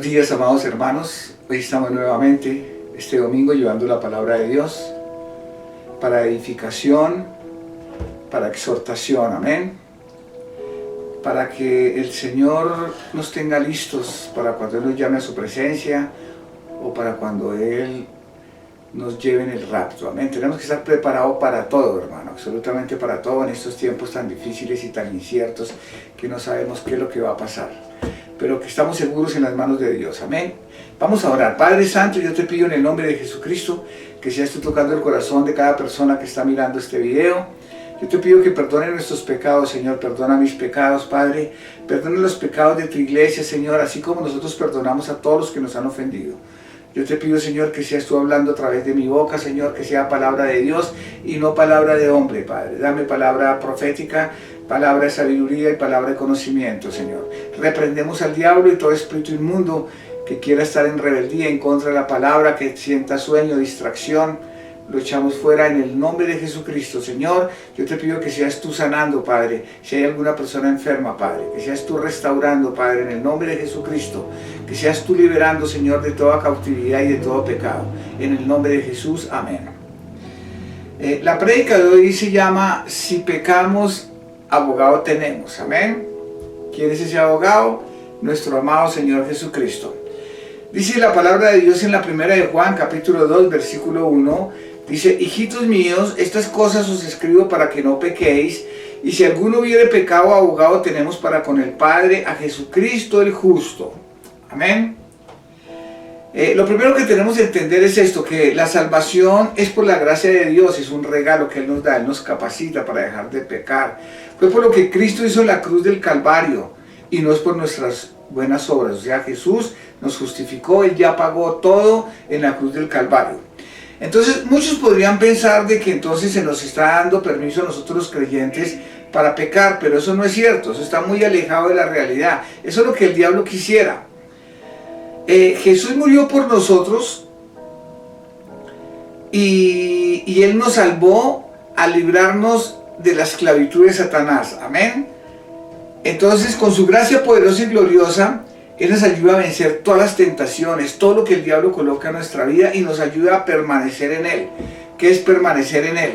Buenos días, amados hermanos. Hoy estamos nuevamente este domingo llevando la palabra de Dios para edificación, para exhortación, amén. Para que el Señor nos tenga listos para cuando Él nos llame a su presencia o para cuando Él nos lleve en el rapto, amén. Tenemos que estar preparados para todo, hermano, absolutamente para todo en estos tiempos tan difíciles y tan inciertos que no sabemos qué es lo que va a pasar, pero que estamos seguros en las manos de Dios, amén. Vamos a orar. Padre Santo, yo te pido en el nombre de Jesucristo que seas tú tocando el corazón de cada persona que está mirando este video. Yo te pido que perdone nuestros pecados, Señor. Perdona mis pecados, Padre. Perdona los pecados de tu iglesia, Señor, así como nosotros perdonamos a todos los que nos han ofendido. Yo te pido, Señor, que seas tú hablando a través de mi boca, Señor, que sea palabra de Dios y no palabra de hombre, Padre. Dame palabra profética, palabra de sabiduría y palabra de conocimiento, Señor. Reprendemos al diablo y todo espíritu inmundo que quiera estar en rebeldía en contra de la palabra, que sienta sueño, distracción. Lo echamos fuera en el nombre de Jesucristo, Señor. Yo te pido que seas tú sanando, Padre. Si hay alguna persona enferma, Padre, que seas tú restaurando, Padre, en el nombre de Jesucristo. Que seas tú liberando, Señor, de toda cautividad y de todo pecado. En el nombre de Jesús, amén. La prédica de hoy se llama Si pecamos, abogado tenemos, amén. ¿Quién es ese abogado? Nuestro amado Señor Jesucristo. Dice la palabra de Dios en la primera de Juan, capítulo 2, versículo 1, dice: hijitos míos, estas cosas os escribo para que no pequéis, y si alguno hubiere pecado, abogado tenemos para con el Padre, a Jesucristo el justo. Amén. Lo primero que tenemos que entender es esto, que la salvación es por la gracia de Dios, es un regalo que Él nos da, Él nos capacita para dejar de pecar. Fue por lo que Cristo hizo en la cruz del Calvario, y no es por nuestras buenas obras. O sea, Jesús nos justificó, Él ya pagó todo en la cruz del Calvario. Entonces muchos podrían pensar de que entonces se nos está dando permiso a nosotros los creyentes para pecar, pero eso no es cierto, eso está muy alejado de la realidad. Eso es lo que el diablo quisiera. Jesús murió por nosotros y Él nos salvó al librarnos de la esclavitud de Satanás, amén. Entonces, con su gracia poderosa y gloriosa, Él nos ayuda a vencer todas las tentaciones, todo lo que el diablo coloca en nuestra vida, y nos ayuda a permanecer en Él. ¿Qué es permanecer en Él?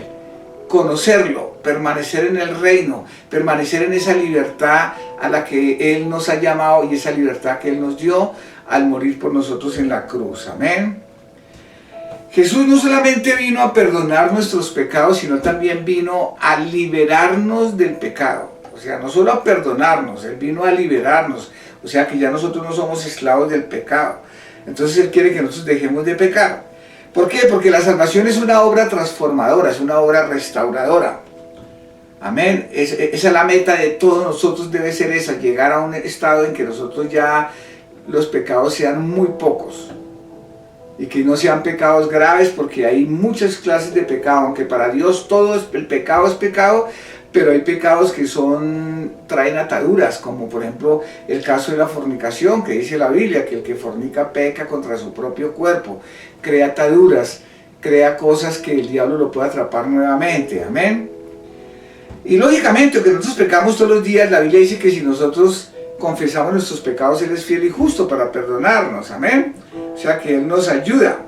Conocerlo, permanecer en el reino, permanecer en esa libertad a la que Él nos ha llamado y esa libertad que Él nos dio al morir por nosotros en la cruz. Amén. Jesús no solamente vino a perdonar nuestros pecados, sino también vino a liberarnos del pecado. O sea, no solo a perdonarnos, Él vino a liberarnos. O sea, que ya nosotros no somos esclavos del pecado. Entonces Él quiere que nosotros dejemos de pecar. ¿Por qué? Porque la salvación es una obra transformadora, es una obra restauradora. Amén. Esa es la meta de todos nosotros, debe ser esa, llegar a un estado en que nosotros ya los pecados sean muy pocos. Y que no sean pecados graves, porque hay muchas clases de pecado, aunque para Dios el pecado es pecado, pero hay pecados que traen ataduras, como por ejemplo el caso de la fornicación, que dice la Biblia, que el que fornica peca contra su propio cuerpo, crea ataduras, crea cosas que el diablo lo puede atrapar nuevamente, amén. Y lógicamente, que nosotros pecamos todos los días, la Biblia dice que si nosotros confesamos nuestros pecados, Él es fiel y justo para perdonarnos, amén. O sea que Él nos ayuda.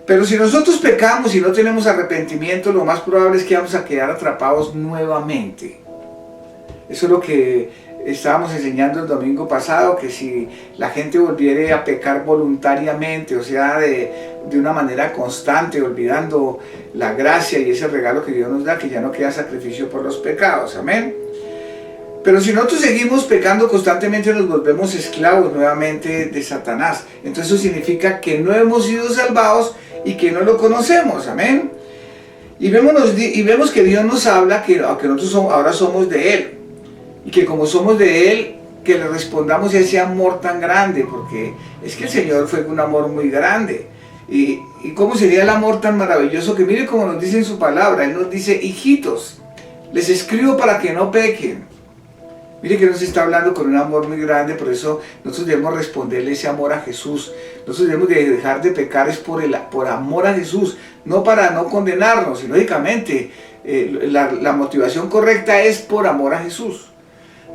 Pero si nosotros pecamos y no tenemos arrepentimiento, lo más probable es que vamos a quedar atrapados nuevamente. Eso es lo que estábamos enseñando el domingo pasado, que si la gente volviera a pecar voluntariamente, o sea, de una manera constante, olvidando la gracia y ese regalo que Dios nos da, que ya no queda sacrificio por los pecados, amén. Pero si nosotros seguimos pecando constantemente, nos volvemos esclavos nuevamente de Satanás. Entonces eso significa que no hemos sido salvados y que no lo conocemos, amén. Y vemos que Dios nos habla que nosotros ahora somos de Él. Y que como somos de Él, que le respondamos a ese amor tan grande, porque es que el Señor fue un amor muy grande. Y cómo sería el amor tan maravilloso, que mire cómo nos dice en su palabra. Él nos dice: hijitos, les escribo para que no pequen. Mire que nos está hablando con un amor muy grande, por eso nosotros debemos responderle ese amor a Jesús. Nosotros debemos de dejar de pecar es por amor a Jesús, no para no condenarnos. Y lógicamente la motivación correcta es por amor a Jesús.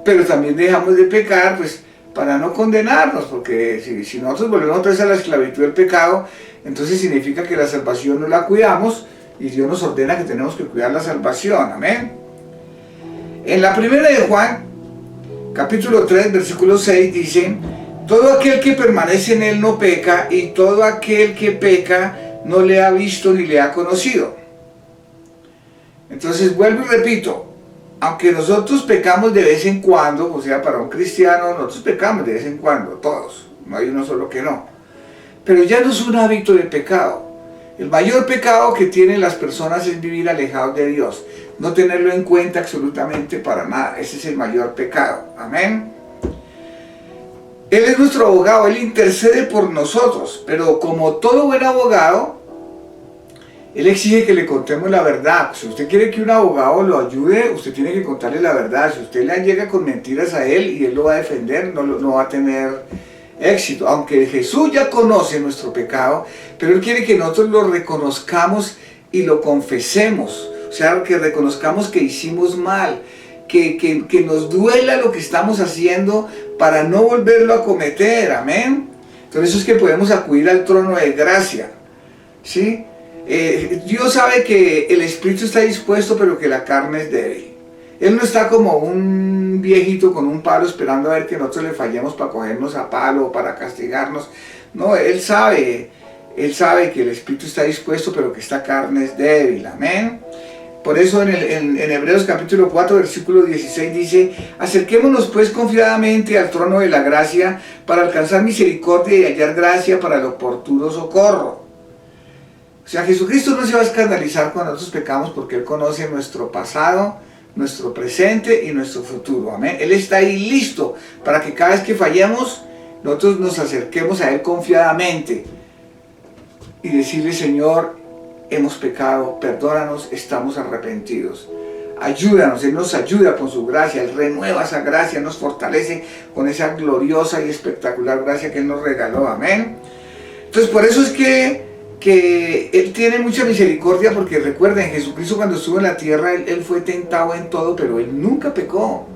Pero también dejamos de pecar pues para no condenarnos, porque si nosotros volvemos otra vez a la esclavitud del pecado, entonces significa que la salvación no la cuidamos y Dios nos ordena que tenemos que cuidar la salvación, amén. En la primera de Juan, capítulo 3, versículo 6 dice: todo aquel que permanece en él no peca, y todo aquel que peca no le ha visto ni le ha conocido. Entonces vuelvo y repito, aunque nosotros pecamos de vez en cuando, o sea, para un cristiano, nosotros pecamos de vez en cuando, todos, no hay uno solo que no, pero ya no es un hábito de pecado. El mayor pecado que tienen las personas es vivir alejados de Dios, no tenerlo en cuenta absolutamente para nada. Ese es el mayor pecado, amén. Él es nuestro abogado, Él intercede por nosotros, pero como todo buen abogado, Él exige que le contemos la verdad. Si usted quiere que un abogado lo ayude, usted tiene que contarle la verdad. Si usted le llega con mentiras a él y él lo va a defender, no va a tener éxito. Aunque Jesús ya conoce nuestro pecado, pero Él quiere que nosotros lo reconozcamos y lo confesemos. O sea, que reconozcamos que hicimos mal, que nos duela lo que estamos haciendo para no volverlo a cometer, amén. Entonces eso es que podemos acudir al trono de gracia, ¿sí? Dios sabe que el espíritu está dispuesto, pero que la carne es débil. Él no está como un viejito con un palo esperando a ver que nosotros le fallemos para cogernos a palo o para castigarnos. No, Él sabe que el espíritu está dispuesto, pero que esta carne es débil, amén. Por eso en Hebreos capítulo 4, versículo 16 dice: acerquémonos pues confiadamente al trono de la gracia para alcanzar misericordia y hallar gracia para el oportuno socorro. O sea, Jesucristo no se va a escandalizar cuando nosotros pecamos, porque Él conoce nuestro pasado, nuestro presente y nuestro futuro, amén. Él está ahí listo para que cada vez que fallemos, nosotros nos acerquemos a Él confiadamente y decirle: Señor, hemos pecado, perdónanos, estamos arrepentidos. Ayúdanos, Él nos ayuda con su gracia, Él renueva esa gracia, nos fortalece con esa gloriosa y espectacular gracia que Él nos regaló, amén. Entonces por eso es que Él tiene mucha misericordia, porque recuerden, Jesucristo cuando estuvo en la tierra, Él fue tentado en todo, pero Él nunca pecó.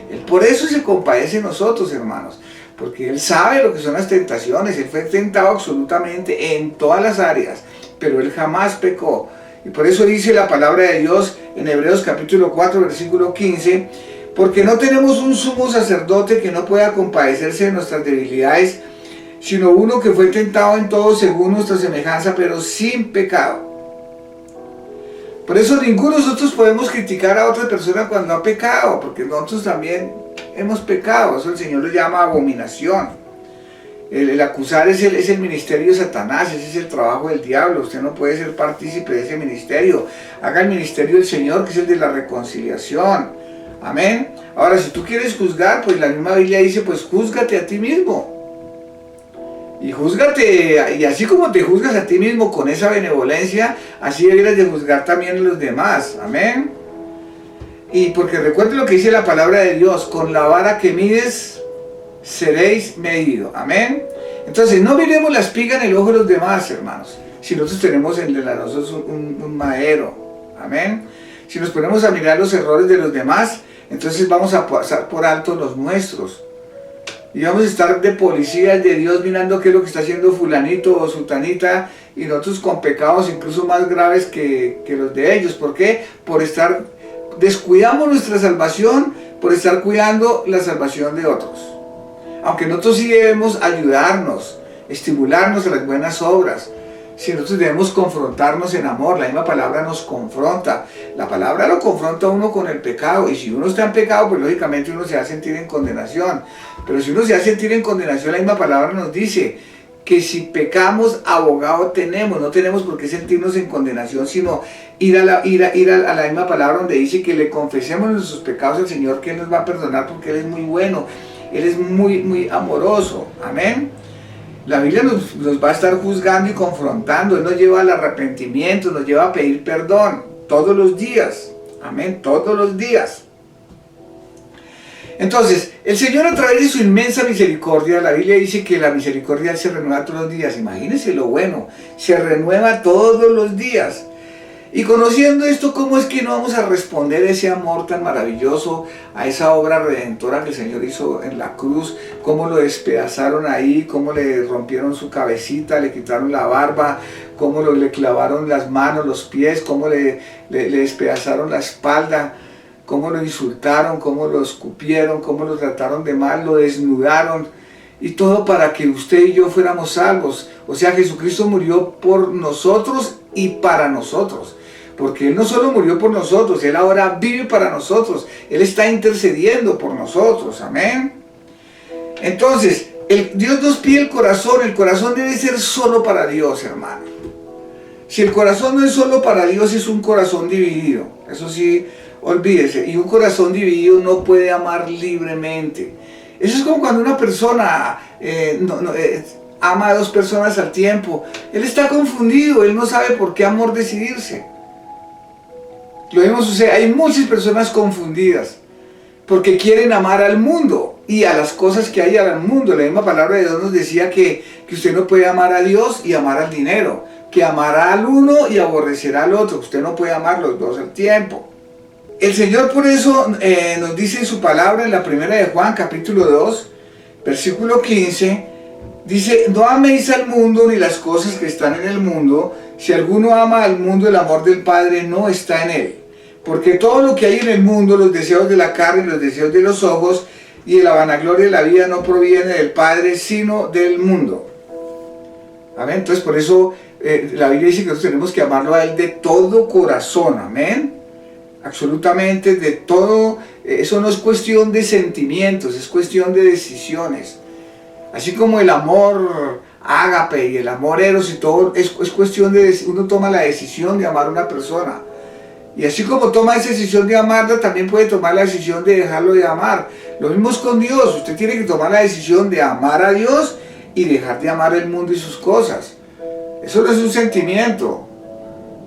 Él por eso se compadece de nosotros, hermanos, porque Él sabe lo que son las tentaciones. Él fue tentado absolutamente en todas las áreas, pero Él jamás pecó. Y por eso dice la palabra de Dios en Hebreos capítulo 4, versículo 15, porque no tenemos un sumo sacerdote que no pueda compadecerse de nuestras debilidades, sino uno que fue tentado en todo según nuestra semejanza, pero sin pecado. Por eso ninguno de nosotros podemos criticar a otra persona cuando ha pecado, porque nosotros también hemos pecado. Eso el Señor lo llama abominación. El acusar es el ministerio de Satanás, ese es el trabajo del diablo. Usted no puede ser partícipe de ese ministerio. Haga el ministerio del Señor, que es el de la reconciliación. Amén. Ahora, si tú quieres juzgar, pues la misma Biblia dice: pues júzgate a ti mismo. Y júzgate, y así como te juzgas a ti mismo con esa benevolencia, así deberías de juzgar también a los demás, amén. Y porque recuerde lo que dice la palabra de Dios: con la vara que mides, seréis medido, amén. Entonces no miremos la espiga en el ojo de los demás, hermanos, si nosotros tenemos en nosotros un madero, amén. Si nos ponemos a mirar los errores de los demás, entonces vamos a pasar por alto los nuestros. Y vamos a estar de policías de Dios mirando qué es lo que está haciendo fulanito o sutanita, y nosotros con pecados incluso más graves que los de ellos. ¿Por qué? Por estar, descuidamos nuestra salvación, por estar cuidando la salvación de otros. Aunque nosotros sí debemos ayudarnos, estimularnos a las buenas obras. Si nosotros debemos confrontarnos en amor, la misma palabra nos confronta. La palabra lo confronta a uno con el pecado, y si uno está en pecado, pues lógicamente uno se va a sentir en condenación. Pero si uno se va a sentir en condenación, la misma palabra nos dice que si pecamos, abogado tenemos. No tenemos por qué sentirnos en condenación, sino ir a la misma palabra donde dice que le confesemos nuestros pecados al Señor, que Él nos va a perdonar, porque Él es muy bueno, Él es muy, muy amoroso. Amén. La Biblia nos va a estar juzgando y confrontando. Él nos lleva al arrepentimiento, nos lleva a pedir perdón todos los días. Amén, todos los días. Entonces, el Señor, a través de su inmensa misericordia, la Biblia dice que la misericordia se renueva todos los días. Imagínense lo bueno, se renueva todos los días. Y conociendo esto, ¿cómo es que no vamos a responder a ese amor tan maravilloso, a esa obra redentora que el Señor hizo en la cruz? Cómo lo despedazaron ahí, cómo le rompieron su cabecita, le quitaron la barba, cómo le clavaron las manos, los pies, cómo le despedazaron la espalda, cómo lo insultaron, cómo lo escupieron, cómo lo trataron de mal, lo desnudaron. Y todo para que usted y yo fuéramos salvos. O sea, Jesucristo murió por nosotros y para nosotros. Porque Él no solo murió por nosotros, Él ahora vive para nosotros. Él está intercediendo por nosotros. Amén. Entonces, Dios nos pide el corazón debe ser solo para Dios, hermano. Si el corazón no es solo para Dios, es un corazón dividido. Eso sí, olvídese. Y un corazón dividido no puede amar libremente. Eso es como cuando una persona ama a dos personas al tiempo. Él está confundido, él no sabe por qué amor decidirse. Lo mismo sucede, hay muchas personas confundidas porque quieren amar al mundo y a las cosas que hay al mundo. La misma palabra de Dios nos decía que usted no puede amar a Dios y amar al dinero, que amará al uno y aborrecerá al otro. Usted no puede amar los dos al tiempo. El Señor por eso nos dice en su palabra en la primera de Juan, capítulo 2, versículo 15, dice: no améis al mundo ni las cosas que están en el mundo. Si alguno ama al mundo, el amor del Padre no está en él. Porque todo lo que hay en el mundo, los deseos de la carne, los deseos de los ojos y de la vanagloria de la vida, no proviene del Padre, sino del mundo. Amén. Entonces por eso la Biblia dice que nosotros tenemos que amarlo a Él de todo corazón. Amén. Absolutamente de todo. Eso no es cuestión de sentimientos, es cuestión de decisiones. Así como el amor ágape y el amor eros y todo, es cuestión de, uno toma la decisión de amar a una persona. Y así como toma esa decisión de amarla, también puede tomar la decisión de dejarlo de amar. Lo mismo es con Dios. Usted tiene que tomar la decisión de amar a Dios y dejar de amar el mundo y sus cosas. Eso no es un sentimiento,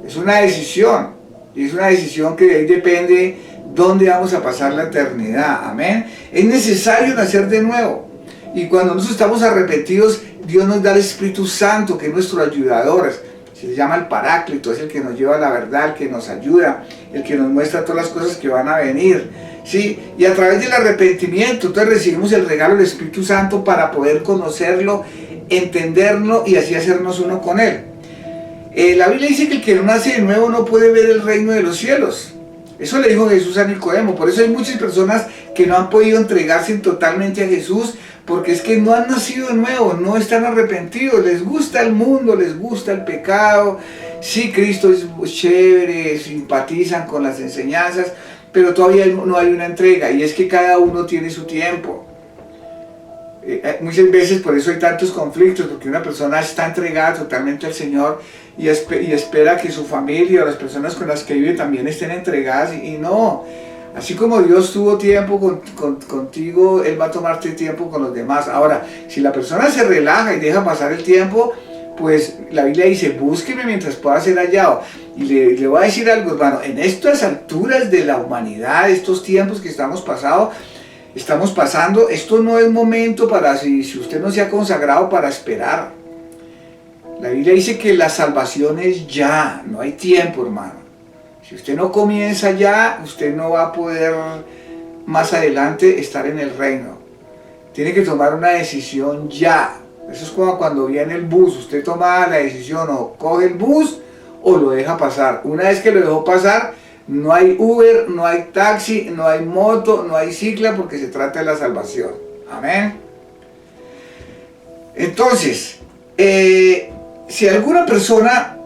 es una decisión. Y es una decisión que de ahí depende dónde vamos a pasar la eternidad. Amén. Es necesario nacer de nuevo. Y cuando nosotros estamos arrepentidos, Dios nos da el Espíritu Santo, que es nuestro ayudador. Se llama el Paráclito, es el que nos lleva a la verdad, el que nos ayuda, el que nos muestra todas las cosas que van a venir. ¿Sí? Y a través del arrepentimiento, entonces recibimos el regalo del Espíritu Santo para poder conocerlo, entenderlo y así hacernos uno con Él. La Biblia dice que el que no nace de nuevo no puede ver el reino de los cielos. Eso le dijo Jesús a Nicodemo. Por eso hay muchas personas que no han podido entregarse totalmente a Jesús, porque es que no han nacido de nuevo, no están arrepentidos, les gusta el mundo, les gusta el pecado. Sí, Cristo es chévere, simpatizan con las enseñanzas, pero todavía no hay una entrega, y es que cada uno tiene su tiempo. Muchas veces por eso hay tantos conflictos, porque una persona está entregada totalmente al Señor y espera que su familia o las personas con las que vive también estén entregadas, y no. Así como Dios tuvo tiempo contigo, Él va a tomarte tiempo con los demás. Ahora, si la persona se relaja y deja pasar el tiempo, pues la Biblia dice: búsqueme mientras pueda ser hallado. Y le voy a decir algo, hermano, en estas alturas de la humanidad, estos tiempos que estamos pasando, esto no es momento para, si usted no se ha consagrado, para esperar. La Biblia dice que la salvación es ya, no hay tiempo, hermano. Si usted no comienza ya, usted no va a poder más adelante estar en el reino. Tiene que tomar una decisión ya. Eso es como cuando viene el bus, usted toma la decisión, o coge el bus o lo deja pasar. Una vez que lo dejó pasar, no hay Uber, no hay taxi, no hay moto, no hay cicla, porque se trata de la salvación. Amén. Entonces, si a alguna persona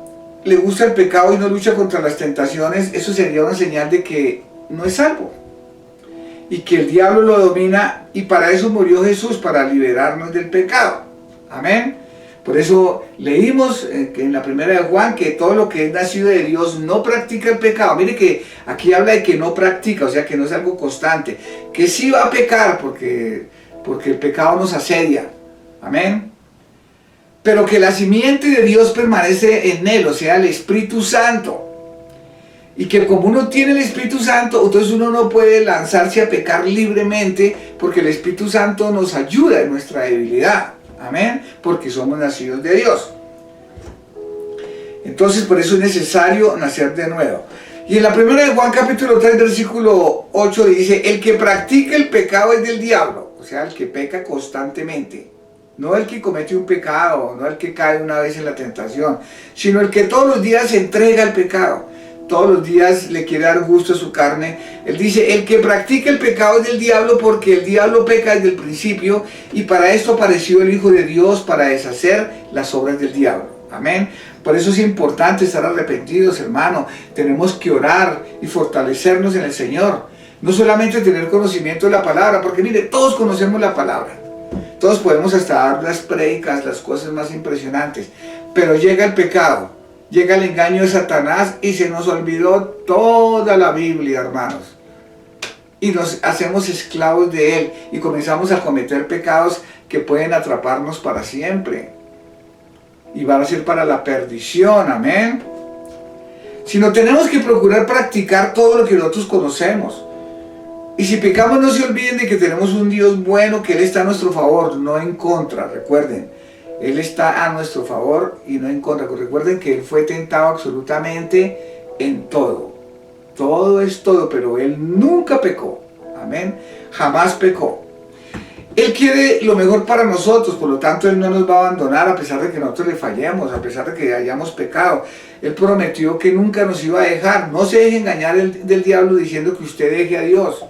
le gusta el pecado y no lucha contra las tentaciones, eso sería una señal de que no es salvo y que el diablo lo domina, y para eso murió Jesús, para liberarnos del pecado. Amén. Por eso leímos que en la primera de Juan que todo lo que es nacido de Dios no practica el pecado. Mire que aquí habla de que no practica, o sea que no es algo constante, que sí va a pecar porque el pecado nos asedia. Amén. Pero que la simiente de Dios permanece en él, o sea, el Espíritu Santo. Y que como uno tiene el Espíritu Santo, entonces uno no puede lanzarse a pecar libremente, porque el Espíritu Santo nos ayuda en nuestra debilidad. Amén, porque somos nacidos de Dios. Entonces por eso es necesario nacer de nuevo. Y en la primera de Juan capítulo 3 versículo 8 dice: el que practica el pecado es del diablo, o sea, el que peca constantemente. No el que comete un pecado, no el que cae una vez en la tentación, sino el que todos los días se entrega al pecado. Todos los días le quiere dar gusto a su carne. Él dice: el que practica el pecado es del diablo, porque el diablo peca desde el principio, y para esto apareció el Hijo de Dios, para deshacer las obras del diablo. Amén. Por eso es importante estar arrepentidos, hermano. Tenemos que orar y fortalecernos en el Señor. No solamente tener conocimiento de la palabra, porque mire, todos conocemos la palabra. Todos podemos hasta dar las prédicas, las cosas más impresionantes. Pero llega el pecado, llega el engaño de Satanás y se nos olvidó toda la Biblia, hermanos. Y nos hacemos esclavos de él y comenzamos a cometer pecados que pueden atraparnos para siempre. Y van a ser para la perdición, amén. Sino tenemos que procurar practicar todo lo que nosotros conocemos. Y si pecamos, no se olviden de que tenemos un Dios bueno, que Él está a nuestro favor, no en contra. Recuerden, Él está a nuestro favor y no en contra. Recuerden que Él fue tentado absolutamente en todo. Todo es todo, pero Él nunca pecó. Amén. Jamás pecó. Él quiere lo mejor para nosotros, por lo tanto Él no nos va a abandonar a pesar de que nosotros le fallemos, a pesar de que hayamos pecado. Él prometió que nunca nos iba a dejar. No se deje engañar del diablo diciendo que usted deje a Dios.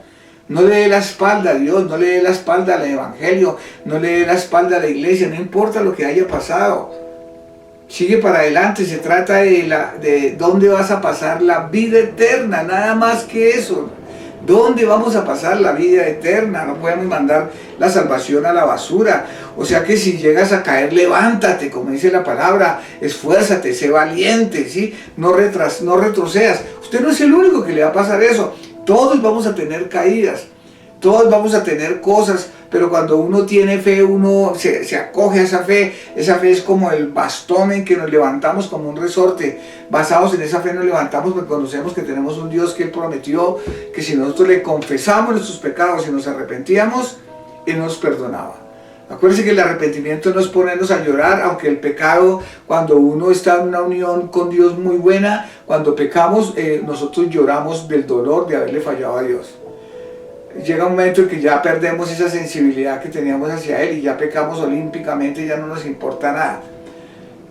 No le dé la espalda a Dios, no le dé la espalda al Evangelio, no le dé la espalda a la iglesia, no importa lo que haya pasado. Sigue para adelante, se trata de dónde vas a pasar la vida eterna, nada más que eso. ¿Dónde vamos a pasar la vida eterna? No podemos mandar la salvación a la basura. O sea que si llegas a caer, levántate, como dice la palabra, esfuérzate, sé valiente, ¿sí? No retrocedas. Usted no es el único que le va a pasar eso. Todos vamos a tener caídas, todos vamos a tener cosas, pero cuando uno tiene fe, uno se acoge a esa fe. Esa fe es como el bastón en que nos levantamos, como un resorte. Basados en esa fe nos levantamos porque conocemos que tenemos un Dios que Él prometió que si nosotros le confesamos nuestros pecados y nos arrepentíamos, Él nos perdonaba. Acuérdense que el arrepentimiento no es ponernos a llorar, aunque el pecado, cuando uno está en una unión con Dios muy buena, cuando pecamos, nosotros lloramos del dolor de haberle fallado a Dios. Llega un momento en que ya perdemos esa sensibilidad que teníamos hacia Él y ya pecamos olímpicamente y ya no nos importa nada.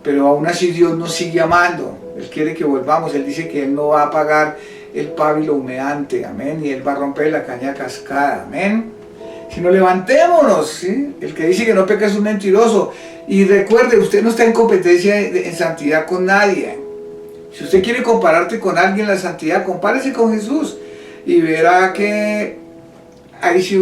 Pero aún así Dios nos sigue amando. Él quiere que volvamos. Él dice que Él no va a apagar el pábilo humeante, amén, y Él va a romper la caña cascada, amén. Sino levantémonos, ¿sí? El que dice que no peca es un mentiroso. Y recuerde, usted no está en competencia en santidad con nadie. Si usted quiere compararte con alguien en la santidad, compárese con Jesús y verá que ahí sí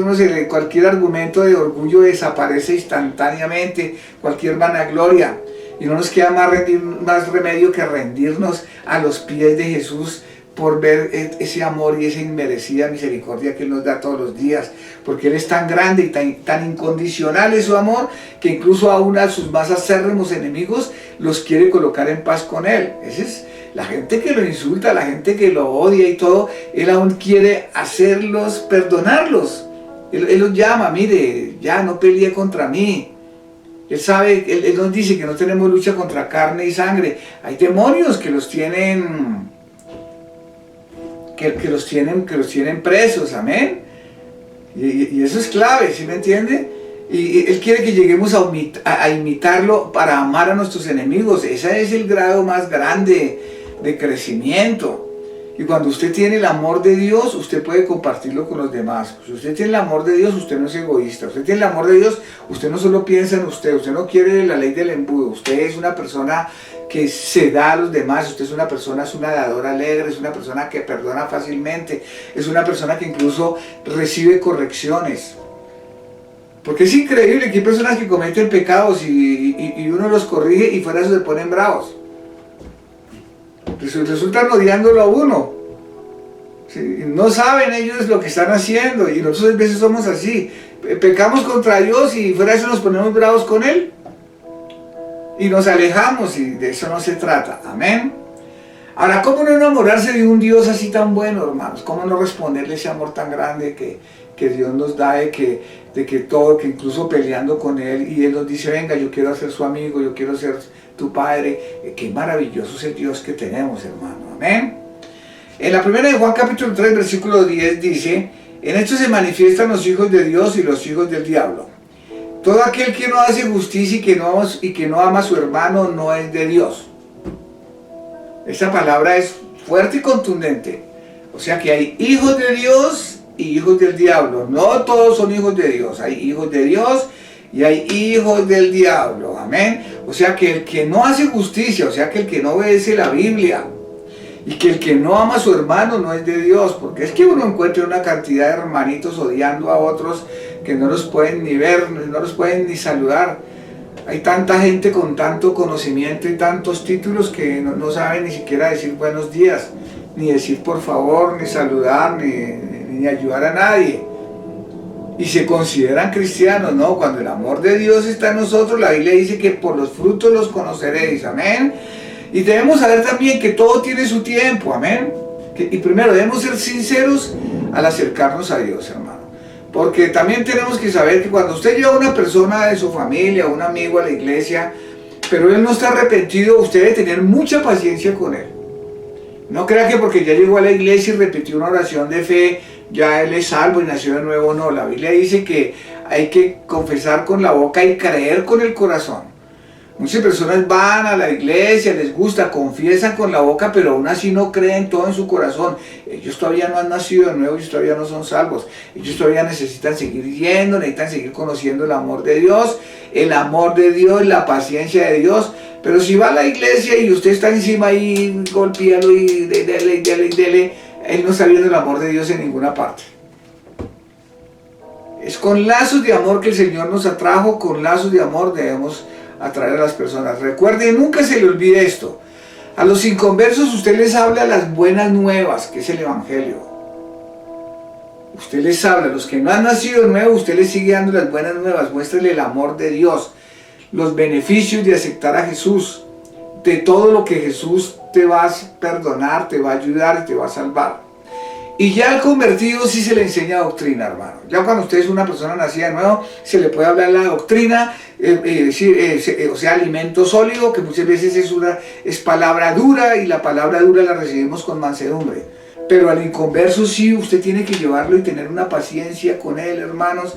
cualquier argumento de orgullo desaparece instantáneamente, cualquier vanagloria. Y no nos queda más remedio que rendirnos a los pies de Jesús por ver ese amor y esa inmerecida misericordia que Él nos da todos los días, porque Él es tan grande y tan incondicional es su amor, que incluso aún a sus más acérrimos enemigos los quiere colocar en paz con Él. Esa es la gente que lo insulta, la gente que lo odia y todo, Él aún quiere hacerlos, perdonarlos. Él los llama: mire, ya no pelee contra mí. Él sabe, Él nos dice que no tenemos lucha contra carne y sangre. Hay demonios que los tienen que los tienen presos, amén. Y eso es clave, ¿sí me entiende? Y Él quiere que lleguemos a imitarlo para amar a nuestros enemigos. Ese es el grado más grande de crecimiento. Y cuando usted tiene el amor de Dios, usted puede compartirlo con los demás. Si usted tiene el amor de Dios, usted no es egoísta. Usted tiene el amor de Dios, usted no solo piensa en usted no quiere la ley del embudo. Usted es una persona que se da a los demás. Usted es una dadora alegre, es una persona que perdona fácilmente, es una persona que incluso recibe correcciones. Porque es increíble que hay personas que cometen pecados y uno los corrige y fuera se ponen bravos. Resultan odiándolo a uno. ¿Sí? No saben ellos lo que están haciendo y nosotros a veces somos así. Pecamos contra Dios y fuera de eso nos ponemos bravos con Él y nos alejamos, y de eso no se trata. Amén. Ahora, ¿cómo no enamorarse de un Dios así tan bueno, hermanos? ¿Cómo no responderle ese amor tan grande que que Dios nos da de que todo, que incluso peleando con Él, y Él nos dice, venga, yo quiero ser su amigo, yo quiero ser tu Padre. Qué maravilloso es el Dios que tenemos, hermano. Amén. En la primera de Juan capítulo 3, versículo 10 dice, en esto se manifiestan los hijos de Dios y los hijos del diablo. Todo aquel que no hace justicia y que no ama a su hermano no es de Dios. Esta palabra es fuerte y contundente. O sea que hay hijos de Dios y hijos del diablo. No todos son hijos de Dios. Hay hijos de Dios y hay hijos del diablo. Amén. O sea que el que no hace justicia, o sea que el que no obedece la Biblia, y que el que no ama a su hermano no es de Dios, porque es que uno encuentra una cantidad de hermanitos odiando a otros que no los pueden ni ver, no los pueden ni saludar. Hay tanta gente con tanto conocimiento y tantos títulos que no saben ni siquiera decir buenos días, ni decir por favor, ni saludar, ni ayudar a nadie. Y se consideran cristianos, ¿no? Cuando el amor de Dios está en nosotros, la Biblia dice que por los frutos los conoceréis. Amén. Y debemos saber también que todo tiene su tiempo, amén. Y primero debemos ser sinceros al acercarnos a Dios, hermano. Porque también tenemos que saber que cuando usted lleva a una persona de su familia, un amigo a la iglesia, pero él no está arrepentido, usted debe tener mucha paciencia con él. No crea que porque ya llegó a la iglesia y repitió una oración de fe, ya él es salvo y nació de nuevo. No, la Biblia dice que hay que confesar con la boca y creer con el corazón. Muchas personas van a la iglesia, les gusta, confiesan con la boca, pero aún así no creen todo en su corazón. Ellos todavía no han nacido de nuevo, ellos todavía no son salvos. Ellos todavía necesitan seguir yendo, necesitan seguir conociendo el amor de Dios, la paciencia de Dios. Pero si va a la iglesia y usted está encima ahí, golpeando y dele, él no está viendo el amor de Dios en ninguna parte. Es con lazos de amor que el Señor nos atrajo, con lazos de amor debemos atraer a las personas. Recuerde, nunca se le olvide esto. A los inconversos usted les habla las buenas nuevas, que es el Evangelio. Usted les habla, a los que no han nacido de nuevo, usted les sigue dando las buenas nuevas. Muéstrele el amor de Dios, los beneficios de aceptar a Jesús, de todo lo que Jesús te va a perdonar, te va a ayudar y te va a salvar. Y ya al convertido sí se le enseña doctrina, hermano. Ya cuando usted es una persona nacida de nuevo, se le puede hablar la doctrina, o sea, alimento sólido, que muchas veces es palabra dura, y la palabra dura la recibimos con mansedumbre. Pero al inconverso sí, usted tiene que llevarlo y tener una paciencia con él, hermanos.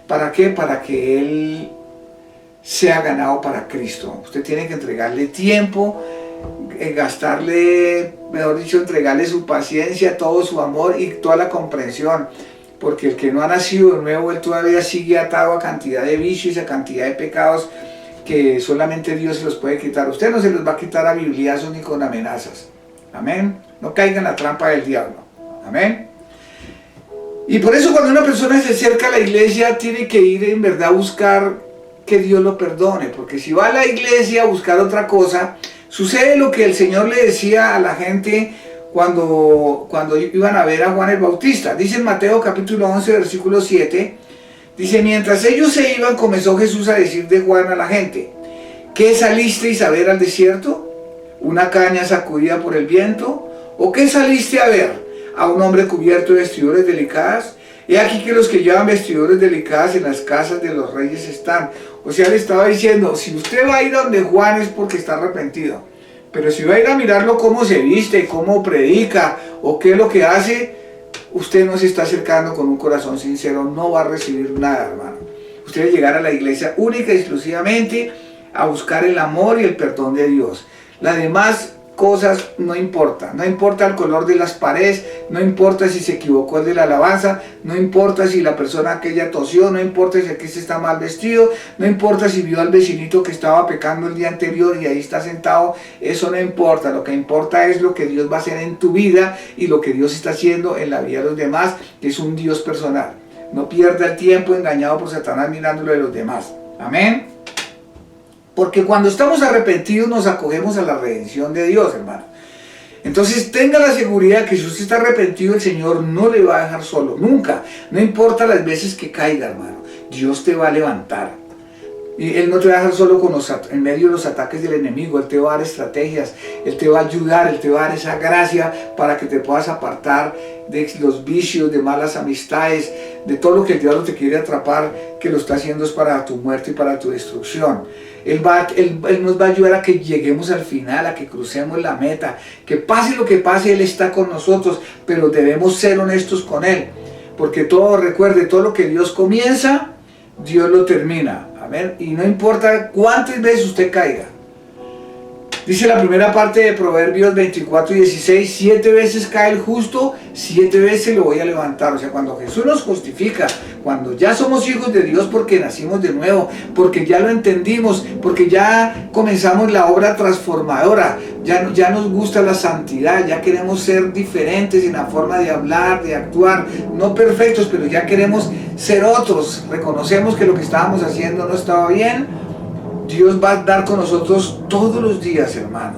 ¿Para qué? Para que él sea ganado para Cristo. Usted tiene que entregarle tiempo, gastarle, mejor dicho, entregarle su paciencia, todo su amor y toda la comprensión, porque el que no ha nacido de nuevo, él todavía sigue atado a cantidad de vicios, a cantidad de pecados que solamente Dios se los puede quitar. Usted no se los va a quitar a bibliazos ni con amenazas. Amén. No caiga en la trampa del diablo. Amén. Y por eso cuando una persona se acerca a la iglesia, tiene que ir en verdad a buscar que Dios lo perdone, porque si va a la iglesia a buscar otra cosa, sucede lo que el Señor le decía a la gente cuando iban a ver a Juan el Bautista. Dice en Mateo capítulo 11, versículo 7, dice, mientras ellos se iban, comenzó Jesús a decir de Juan a la gente, ¿qué salisteis a ver al desierto? ¿Una caña sacudida por el viento? ¿O qué saliste a ver? ¿A un hombre cubierto de vestiduras delicadas? He aquí que los que llevan vestiduras delicadas en las casas de los reyes están. O sea, le estaba diciendo, si usted va a ir a donde Juan es porque está arrepentido. Pero si va a ir a mirarlo cómo se viste, cómo predica o qué es lo que hace, usted no se está acercando con un corazón sincero, no va a recibir nada, hermano. Usted debe llegar a la iglesia única y exclusivamente a buscar el amor y el perdón de Dios. Las demás cosas no importa el color de las paredes, no importa si se equivocó el de la alabanza, no importa si la persona aquella tosió, no importa si aquel está mal vestido, no importa si vio al vecinito que estaba pecando el día anterior y ahí está sentado, eso no importa. Lo que importa es lo que Dios va a hacer en tu vida y lo que Dios está haciendo en la vida de los demás, que es un Dios personal. No pierda el tiempo engañado por Satanás mirando lo de los demás. Amén. Porque cuando estamos arrepentidos nos acogemos a la redención de Dios, hermano. Entonces tenga la seguridad que si usted está arrepentido, el Señor no le va a dejar solo, nunca. No importa las veces que caiga, hermano. Dios te va a levantar. Y Él no te va a dejar solo en medio de los ataques del enemigo. Él te va a dar estrategias, Él te va a ayudar, Él te va a dar esa gracia para que te puedas apartar de los vicios, de malas amistades, de todo lo que el diablo te quiere atrapar, que lo está haciendo es para tu muerte y para tu destrucción. Él nos va a ayudar a que lleguemos al final, a que crucemos la meta, que pase lo que pase, Él está con nosotros, pero debemos ser honestos con Él, porque recuerde, todo lo que Dios comienza, Dios lo termina, amén, y no importa cuántas veces usted caiga. Dice la primera parte de Proverbios 24:16, 7 veces cae el justo, 7 veces lo voy a levantar. O sea, cuando Jesús nos justifica, cuando ya somos hijos de Dios porque nacimos de nuevo, porque ya lo entendimos, porque ya comenzamos la obra transformadora, ya nos gusta la santidad, ya queremos ser diferentes en la forma de hablar, de actuar, no perfectos, pero ya queremos ser otros, reconocemos que lo que estábamos haciendo no estaba bien. Dios va a dar con nosotros todos los días, hermano.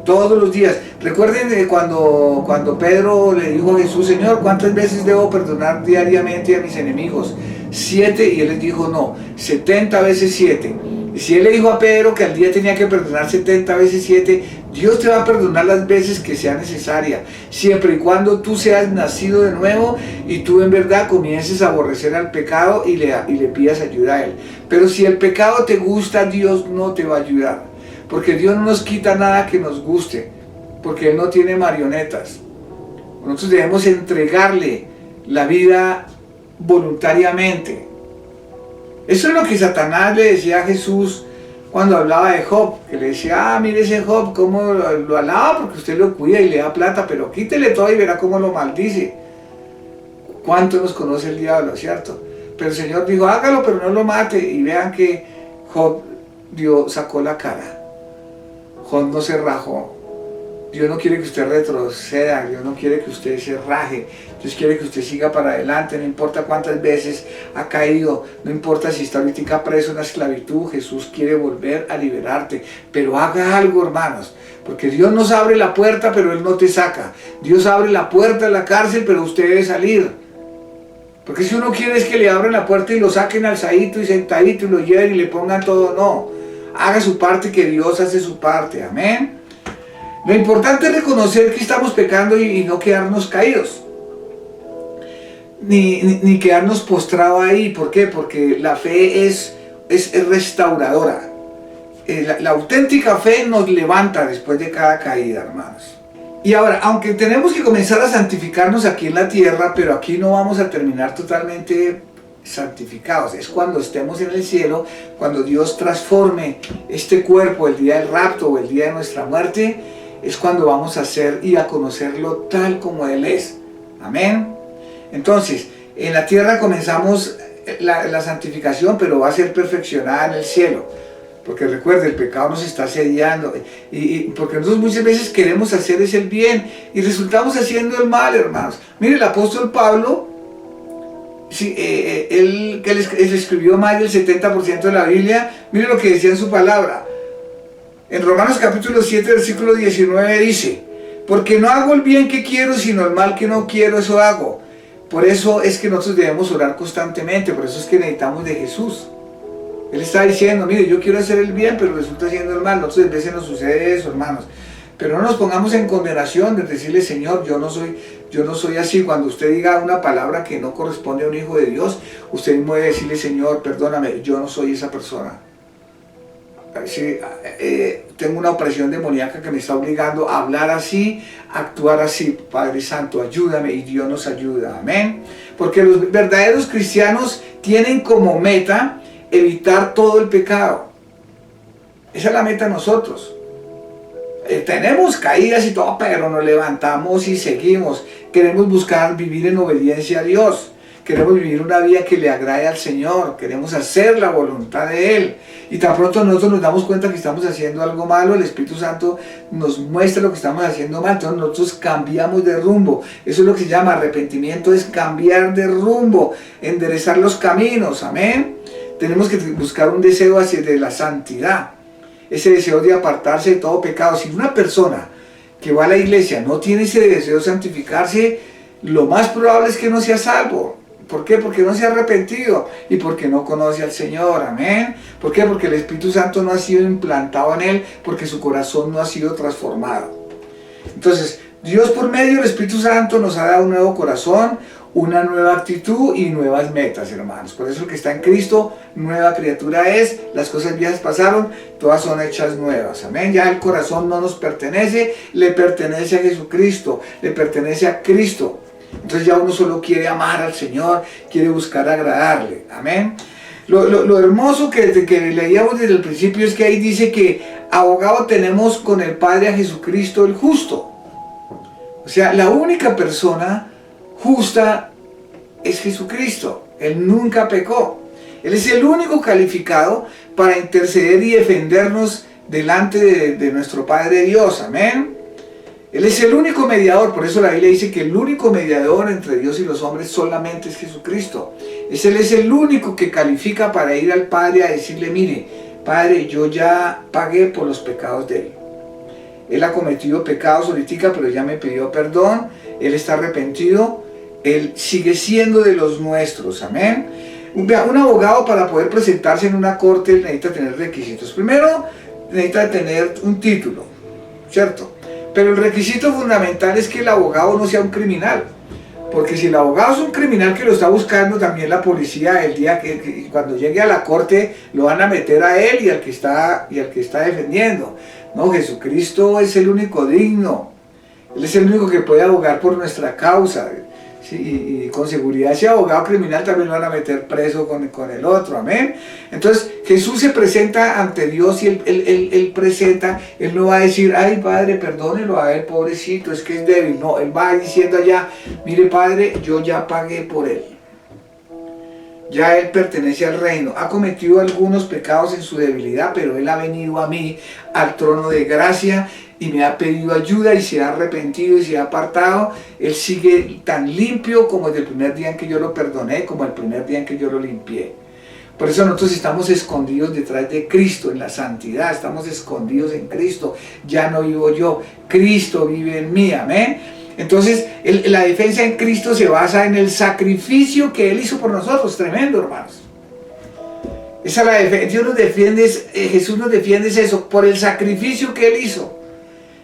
Todos los días. Recuerden cuando Pedro le dijo a Jesús, Señor, ¿cuántas veces debo perdonar diariamente a mis enemigos? 7, y él les dijo, no, 70 veces 7. Y si él le dijo a Pedro que al día tenía que perdonar 70 veces 7, Dios te va a perdonar las veces que sea necesaria, siempre y cuando tú seas nacido de nuevo y tú en verdad comiences a aborrecer al pecado y le pidas ayuda a Él. Pero si el pecado te gusta, Dios no te va a ayudar, porque Dios no nos quita nada que nos guste, porque Él no tiene marionetas. Nosotros debemos entregarle la vida voluntariamente. Eso es lo que Satanás le decía a Jesús cuando hablaba de Job, que le decía, mire ese Job, cómo lo alaba porque usted lo cuida y le da plata, pero quítele todo y verá cómo lo maldice. ¿Cuánto nos conoce el diablo, cierto? Pero el Señor dijo, hágalo, pero no lo mate. Y vean que Job sacó la cara. Job no se rajó. Dios no quiere que usted retroceda, Dios no quiere que usted se raje, Dios quiere que usted siga para adelante, no importa cuántas veces ha caído, no importa si está ahorita preso en la esclavitud, Jesús quiere volver a liberarte, pero haga algo, hermanos, porque Dios nos abre la puerta, pero Él no te saca. Dios abre la puerta de la cárcel, pero usted debe salir. Porque si uno quiere es que le abran la puerta y lo saquen alzadito y sentadito y lo lleven y le pongan todo, no. Haga su parte, que Dios hace su parte, amén. Lo importante es reconocer que estamos pecando y no quedarnos caídos, ni quedarnos postrados ahí. ¿Por qué? Porque la fe es restauradora. La auténtica fe nos levanta después de cada caída, hermanos. Y ahora, aunque tenemos que comenzar a santificarnos aquí en la tierra, pero aquí no vamos a terminar totalmente santificados. Es cuando estemos en el cielo, cuando Dios transforme este cuerpo, el día del rapto o el día de nuestra muerte, es cuando vamos a ser y a conocerlo tal como Él es. Amén. Entonces, en la tierra comenzamos la santificación, pero va a ser perfeccionada en el cielo. Porque recuerde, el pecado nos está asediando. Y porque nosotros muchas veces queremos hacer el bien y resultamos haciendo el mal, hermanos. Mire, el apóstol Pablo, él escribió más del 70% de la Biblia. Mire lo que decía en su palabra. En Romanos capítulo 7, versículo 19 dice, porque no hago el bien que quiero, sino el mal que no quiero, eso hago. Por eso es que nosotros debemos orar constantemente, por eso es que necesitamos de Jesús. Él está diciendo, mire, yo quiero hacer el bien, pero resulta haciendo el mal. Nosotros a veces nos sucede eso, hermanos. Pero no nos pongamos en condenación de decirle, Señor, yo no soy así. Cuando usted diga una palabra que no corresponde a un hijo de Dios, usted mismo debe decirle, Señor, perdóname, yo no soy esa persona. Tengo una opresión demoníaca que me está obligando a hablar así, a actuar así. Padre Santo, ayúdame, y Dios nos ayuda, amén. Porque los verdaderos cristianos tienen como meta evitar todo el pecado. Esa es la meta de nosotros. Tenemos caídas y todo, pero nos levantamos y seguimos. Queremos buscar vivir en obediencia a Dios. Queremos vivir una vida que le agrade al Señor. Queremos hacer la voluntad de Él. Y tan pronto nosotros nos damos cuenta que estamos haciendo algo malo, el Espíritu Santo nos muestra lo que estamos haciendo mal. Entonces nosotros cambiamos de rumbo. Eso es lo que se llama arrepentimiento, es cambiar de rumbo, enderezar los caminos. Amén. Tenemos que buscar un deseo hacia de la santidad. Ese deseo de apartarse de todo pecado. Si una persona que va a la iglesia no tiene ese deseo de santificarse, lo más probable es que no sea salvo. ¿Por qué? Porque no se ha arrepentido y porque no conoce al Señor, amén. ¿Por qué? Porque el Espíritu Santo no ha sido implantado en él, porque su corazón no ha sido transformado. Entonces, Dios por medio del Espíritu Santo nos ha dado un nuevo corazón, una nueva actitud y nuevas metas, hermanos. Por eso el que está en Cristo, nueva criatura es, las cosas viejas pasaron, todas son hechas nuevas, amén. Ya el corazón no nos pertenece, le pertenece a Jesucristo, le pertenece a Cristo. Entonces ya uno solo quiere amar al Señor, quiere buscar agradarle, amén. Lo hermoso que leíamos desde el principio es que ahí dice que abogado tenemos con el Padre a Jesucristo el justo. O sea, la única persona justa es Jesucristo. Él nunca pecó. Él es el único calificado para interceder y defendernos delante de nuestro Padre Dios. Amén. Él es el único mediador. Por eso la Biblia dice que el único mediador entre Dios y los hombres solamente es Jesucristo. Él es el único que califica para ir al Padre a decirle, mire, Padre, yo ya pagué por los pecados de él. Él ha cometido pecados ahorita, pero ya me pidió perdón. Él está arrepentido. Él sigue siendo de los nuestros. Amén. Un abogado para poder presentarse en una corte necesita tener requisitos. Primero, necesita tener un título, ¿cierto? Pero el requisito fundamental es que el abogado no sea un criminal. Porque si el abogado es un criminal que lo está buscando, también la policía, el día que cuando llegue a la corte, lo van a meter a él y al que está defendiendo. No, Jesucristo es el único digno. Él es el único que puede abogar por nuestra causa. Sí, y con seguridad ese abogado criminal también lo van a meter preso con el otro, amén. Entonces Jesús se presenta ante Dios y él no va a decir, ay Padre, perdónelo a él, pobrecito, es que es débil. No, él va diciendo allá, mire Padre, yo ya pagué por él. Ya él pertenece al reino, ha cometido algunos pecados en su debilidad, pero él ha venido a mí, al trono de gracia, y me ha pedido ayuda y se ha arrepentido y se ha apartado. Él sigue tan limpio como desde el primer día en que yo lo perdoné, como el primer día en que yo lo limpié. Por eso nosotros estamos escondidos detrás de Cristo, en la santidad, estamos escondidos en Cristo. Ya no vivo yo, Cristo vive en mí, amén. Entonces la defensa en Cristo se basa en el sacrificio que Él hizo por nosotros, tremendo, hermanos. Esa es la defensa. Dios nos defiende, Jesús nos defiende eso, por el sacrificio que Él hizo.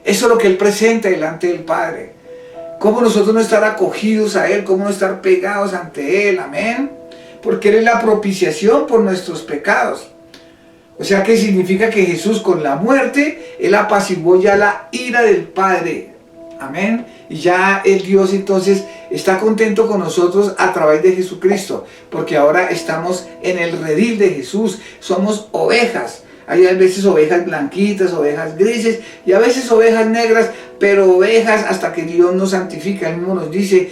Eso es lo que Él presenta delante del Padre. Cómo nosotros no estar acogidos a Él, cómo no estar pegados ante Él, amén. Porque Él es la propiciación por nuestros pecados. O sea que significa que Jesús con la muerte, Él apaciguó ya la ira del Padre, amén. Y ya el Dios entonces está contento con nosotros a través de Jesucristo. Porque ahora estamos en el redil de Jesús, somos ovejas. Hay a veces ovejas blanquitas, ovejas grises y a veces ovejas negras, pero ovejas hasta que Dios nos santifica. Él mismo nos dice,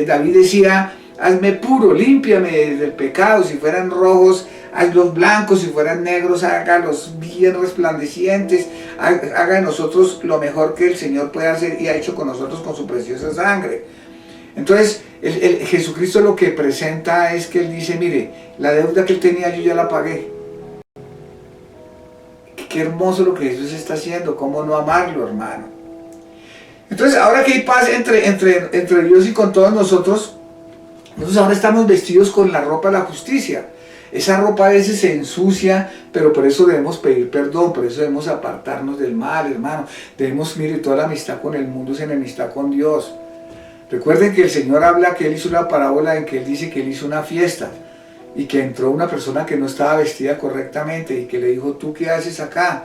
David decía, hazme puro, límpiame del pecado, si fueran rojos, hazlos blancos, si fueran negros, hágalos bien resplandecientes, haga de nosotros lo mejor que el Señor puede hacer y ha hecho con nosotros con su preciosa sangre. Entonces, Jesucristo lo que presenta es que Él dice, mire, la deuda que Él tenía yo ya la pagué. Qué hermoso lo que Jesús está haciendo, cómo no amarlo, hermano. Entonces, ahora que hay paz entre Dios y con todos nosotros ahora estamos vestidos con la ropa de la justicia. Esa ropa a veces se ensucia, pero por eso debemos pedir perdón, por eso debemos apartarnos del mal, hermano. Debemos, mire, toda la amistad con el mundo es enemistad con Dios. Recuerden que el Señor habla que Él hizo una parábola en que Él dice que Él hizo una fiesta. Y que entró una persona que no estaba vestida correctamente y que le dijo, ¿tú qué haces acá?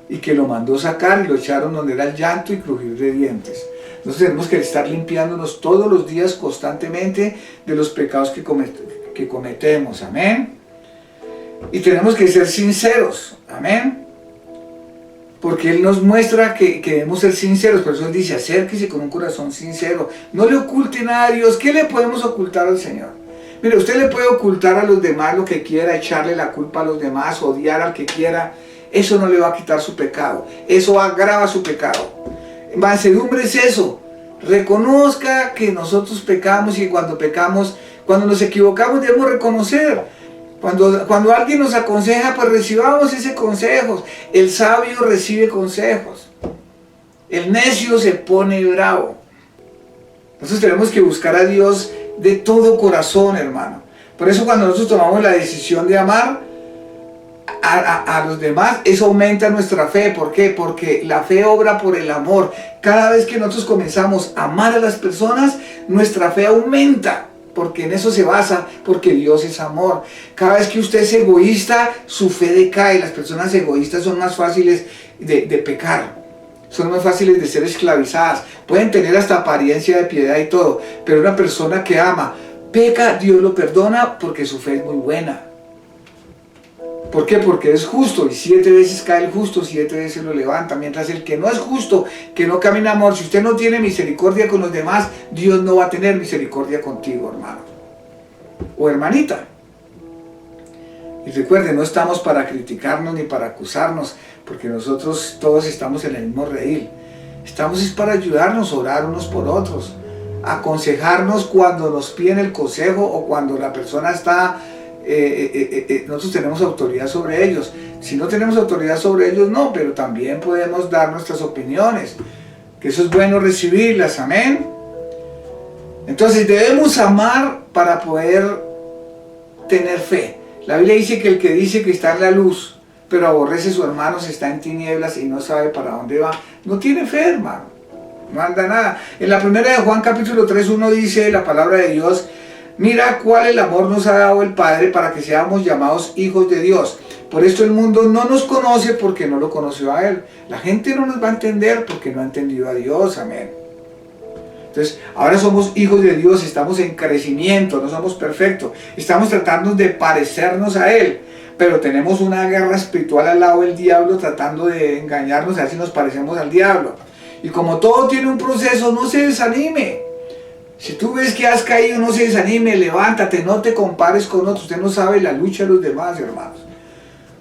Y que lo mandó sacar y lo echaron donde era el llanto y crujir de dientes. Entonces tenemos que estar limpiándonos todos los días constantemente de los pecados que cometemos, amén. Y tenemos que ser sinceros, amén. Porque Él nos muestra que debemos ser sinceros, por eso Él dice, acérquese con un corazón sincero. No le oculte nada a Dios. ¿Qué le podemos ocultar al Señor? Mire, usted le puede ocultar a los demás lo que quiera, echarle la culpa a los demás, odiar al que quiera. Eso no le va a quitar su pecado. Eso agrava su pecado. Mansedumbre es eso. Reconozca que nosotros pecamos y que cuando pecamos, cuando nos equivocamos debemos reconocer. Cuando alguien nos aconseja, pues recibamos ese consejo. El sabio recibe consejos. El necio se pone bravo. Entonces tenemos que buscar a Dios de todo corazón, hermano. Por eso cuando nosotros tomamos la decisión de amar, a los demás, eso aumenta nuestra fe. ¿Por qué? Porque la fe obra por el amor. Cada vez que nosotros comenzamos a amar a las personas, nuestra fe aumenta, porque en eso se basa, porque Dios es amor. Cada vez que usted es egoísta, su fe decae. Las personas egoístas son más fáciles de pecar, son más fáciles de ser esclavizadas, pueden tener hasta apariencia de piedad y todo, pero una persona que ama, peca, Dios lo perdona porque su fe es muy buena. ¿Por qué? Porque es justo, y 7 veces cae el justo, 7 veces lo levanta. Mientras el que no es justo, que no camina en amor, si usted no tiene misericordia con los demás, Dios no va a tener misericordia contigo, hermano o hermanita. Y recuerde, no estamos para criticarnos ni para acusarnos, porque nosotros todos estamos en el mismo redil. Estamos es para ayudarnos, orar unos por otros, aconsejarnos cuando nos piden el consejo o cuando la persona está... nosotros tenemos autoridad sobre ellos. Si no tenemos autoridad sobre ellos, no, pero también podemos dar nuestras opiniones, que eso es bueno recibirlas, amén. Entonces debemos amar para poder tener fe. La Biblia dice que el que dice que está en la luz, pero aborrece a su hermano, se está en tinieblas y no sabe para dónde va, no tiene fe, hermano, no anda nada. En la primera de Juan capítulo 3:1 dice la palabra de Dios: mira cuál el amor nos ha dado el Padre para que seamos llamados hijos de Dios. Por esto el mundo no nos conoce porque no lo conoció a Él. La gente no nos va a entender porque no ha entendido a Dios, amén. Entonces, ahora somos hijos de Dios, estamos en crecimiento, no somos perfectos. Estamos tratando de parecernos a Él, pero tenemos una guerra espiritual al lado del diablo tratando de engañarnos a ver si nos parecemos al diablo. Y como todo tiene un proceso, no se desanime. Si tú ves que has caído, no se desanime, levántate, no te compares con otros. Usted no sabe la lucha de los demás, hermanos.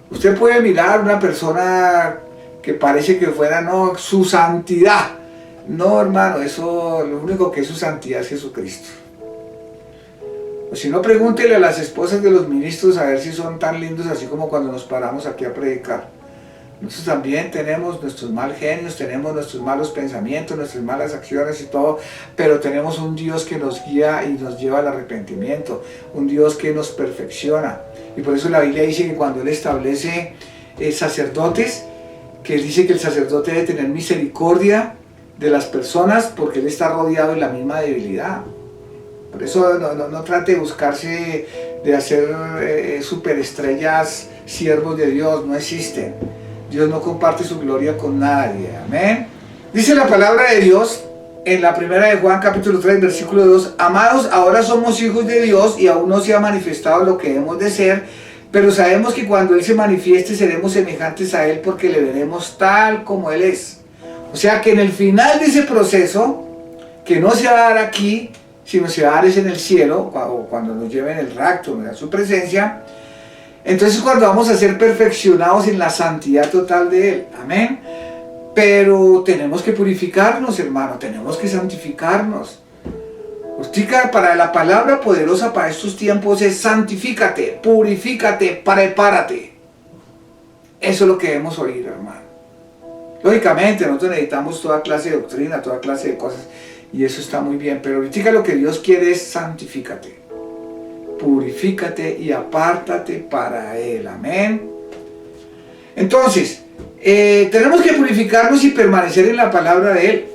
Usted puede mirar a una persona que parece que fuera, no, su santidad. No, hermano, eso, lo único que es su santidad es Jesucristo. O si no, pregúntele a las esposas de los ministros a ver si son tan lindos así como cuando nos paramos aquí a predicar. Nosotros también tenemos nuestros mal genios, tenemos nuestros malos pensamientos, nuestras malas acciones y todo, pero tenemos un Dios que nos guía y nos lleva al arrepentimiento, un Dios que nos perfecciona. Y por eso la Biblia dice que cuando Él establece sacerdotes, que Él dice que el sacerdote debe tener misericordia de las personas porque Él está rodeado de la misma debilidad. Por eso no trate de buscarse, de hacer superestrellas, siervos de Dios, no existen. Dios no comparte su gloria con nadie, amén. Dice la palabra de Dios en la primera de Juan capítulo 3 versículo 2: amados, ahora somos hijos de Dios y aún no se ha manifestado lo que hemos de ser, pero sabemos que cuando Él se manifieste seremos semejantes a Él porque le veremos tal como Él es. O sea que en el final de ese proceso, que no se va a dar aquí, sino se va a dar es en el cielo, o cuando nos lleven el rapto, a su presencia. Entonces cuando vamos a ser perfeccionados en la santidad total de Él, amén. Pero tenemos que purificarnos, hermano, tenemos que santificarnos. Hostia, para la palabra poderosa para estos tiempos es santifícate, purifícate, prepárate. Eso es lo que debemos oír, hermano. Lógicamente nosotros necesitamos toda clase de doctrina, toda clase de cosas, y eso está muy bien, pero ahorita lo que Dios quiere es santifícate, purifícate y apártate para Él, amén. Entonces, tenemos que purificarnos y permanecer en la palabra de Él.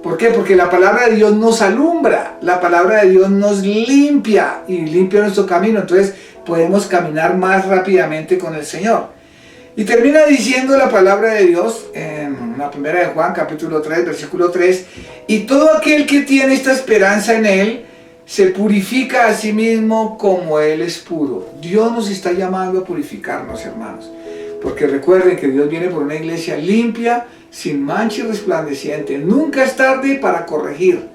¿Por qué? Porque la palabra de Dios nos alumbra, la palabra de Dios nos limpia y limpia nuestro camino, entonces podemos caminar más rápidamente con el Señor. Y termina diciendo la palabra de Dios en la primera de Juan capítulo 3 versículo 3: y todo aquel que tiene esta esperanza en Él se purifica a sí mismo como Él es puro. Dios nos está llamando a purificarnos, hermanos, porque recuerden que Dios viene por una iglesia limpia, sin mancha y resplandeciente. Nunca es tarde para corregir,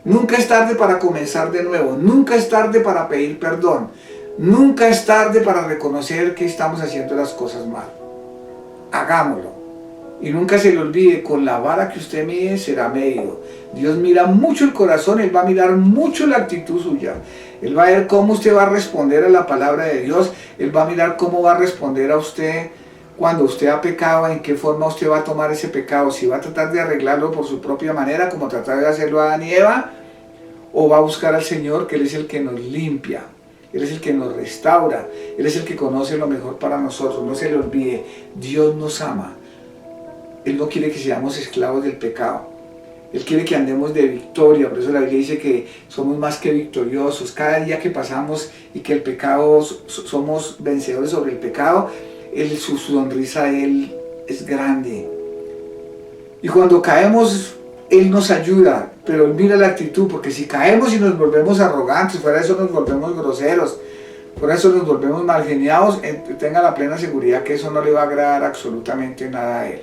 nunca es tarde para comenzar de nuevo, nunca es tarde para pedir perdón, nunca es tarde para reconocer que estamos haciendo las cosas mal. Hagámoslo. Y nunca se le olvide, con la vara que usted mide será medido. Dios mira mucho el corazón, Él va a mirar mucho la actitud suya. Él va a ver cómo usted va a responder a la palabra de Dios. Él va a mirar cómo va a responder a usted cuando usted ha pecado, en qué forma usted va a tomar ese pecado. Si va a tratar de arreglarlo por su propia manera, como tratar de hacerlo a Adán y Eva, o va a buscar al Señor, que Él es el que nos limpia. Él es el que nos restaura, Él es el que conoce lo mejor para nosotros. No se le olvide, Dios nos ama. Él no quiere que seamos esclavos del pecado. Él quiere que andemos de victoria. Por eso la Biblia dice que somos más que victoriosos. Cada día que pasamos y que el pecado, somos vencedores sobre el pecado, su sonrisa de Él es grande. Y cuando caemos, Él nos ayuda, pero Él mira la actitud, porque si caemos y nos volvemos arrogantes, fuera de eso nos volvemos groseros, fuera de eso nos volvemos malgeniados, tenga la plena seguridad que eso no le va a agradar absolutamente nada a Él.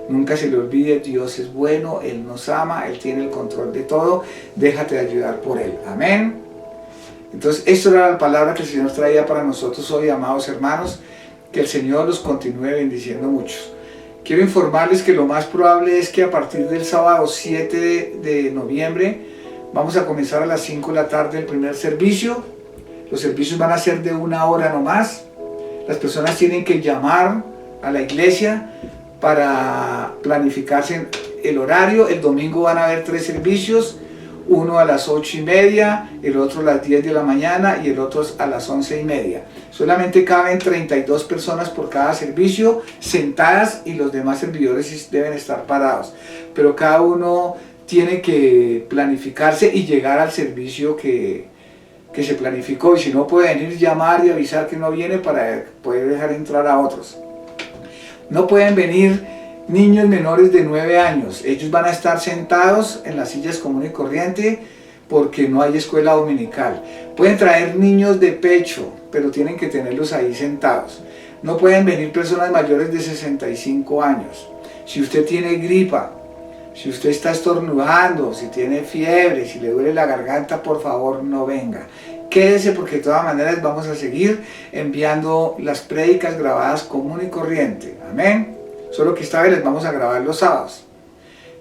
Nunca se le olvide, Dios es bueno, Él nos ama, Él tiene el control de todo, déjate ayudar por Él. Amén. Entonces, esto era la palabra que el Señor traía para nosotros hoy, amados hermanos. Que el Señor los continúe bendiciendo muchos. Quiero informarles que lo más probable es que a partir del sábado 7 de noviembre vamos a comenzar a las 5 de la tarde el primer servicio. Los servicios van a ser de 1 hora nomás. Las personas tienen que llamar a la iglesia para planificarse el horario. El domingo van a haber 3 servicios, uno a las 8:30, el otro a las 10 de la mañana y el otro a las 11:30. Solamente caben 32 personas por cada servicio sentadas y los demás servidores deben estar parados. Pero cada uno tiene que planificarse y llegar al servicio que se planificó. Y si no, puede venir, llamar y avisar que no viene para poder dejar entrar a otros. No pueden venir niños menores de 9 años. Ellos van a estar sentados en las sillas común y corriente porque no hay escuela dominical. Pueden traer niños de pecho, pero tienen que tenerlos ahí sentados. No pueden venir personas mayores de 65 años. Si usted tiene gripa, si usted está estornudando, si tiene fiebre, si le duele la garganta, por favor no venga. Quédese, porque de todas maneras vamos a seguir enviando las prédicas grabadas común y corriente. Amén. Solo que esta vez les vamos a grabar los sábados.